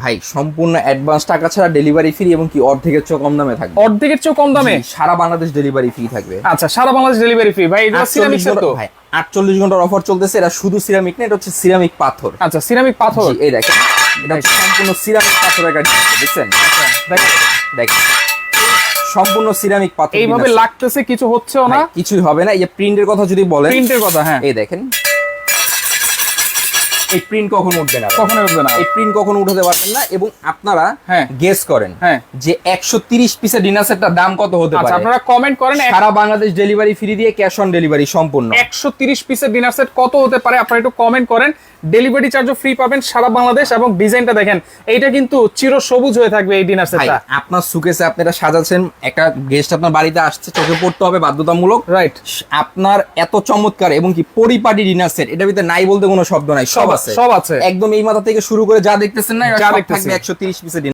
ভাই সম্পূর্ণ অ্যাডভান্স টাকা ছাড়া ডেলিভারি ফ্রি এবং কি অর্ধেকের চেয়ে কম দামে থাকবে। অর্ধেকের চেয়ে কম দামে? সারা বাংলাদেশ ডেলিভারি ফ্রি থাকবে। আচ্ছা, সারা বাংলাদেশ ডেলিভারি ফ্রি। ভাই এটা সিরামিক্সের তো? ভাই 48 ঘন্টার অফার চলতেছে। এটা শুধু সিরামিক না, এটা হচ্ছে সিরামিক পাথর। আচ্ছা, সিরামিক পাথর। এই দেখেন, এটা সম্পূর্ণ সিরামিক পাথরের কাজ, দেখছেন? দেখেন সম্পূর্ণ সিরামিক পাথর। এইভাবে লাগতেছে, কিছু হচ্ছেও না, কিছুই হবে না। এই যে প্রিন্টের কথা যদি বলেন, প্রিন্টের কথা, হ্যাঁ এই দেখেন, এই প্রিন্ট কখনো উঠবে না, কখনো উঠবে না। এই প্রিন্ট কখনো উঠাতে পারবেন না। এবং আপনারা গেস করেন যে 130 পিসের ডিনার সেটটার দাম কত হতে পারে। আপনারা কমেন্ট করেন। সারা বাংলাদেশ ডেলিভারি ফ্রি দিয়ে, ক্যাশ অন ডেলিভারি সম্পূর্ণ। 130 পিসের ডিনার সেট কত হতে পারে আপনারা একটু কমেন্ট করেন। ডেলিভারি চার্জও ফ্রি পাবেন সারা বাংলাদেশ। এবং ডিজাইনটা দেখেন, এইটা কিন্তু চির সবুজ হয়ে থাকবে এই ডিনার সেটটা। আপনার সুকেসে আপনি এটা সাজাচ্ছেন, একটা গেস্ট আপনার বাড়িতে আসছে, চোখে পড়তে হবে বাধ্যতামূলক, রাইট? আপনার এত চমৎকার এবং কি পরিপাটি ডিনার সেট, এটার ভিতরে নাই বলতে কোনো শব্দ নাই, সব আছে, সব আছে একদম। এই মাথা থেকে শুরু করে যা দেখতেছেন না, যা সব দেখতেছেন থাকবে 130 পিসের।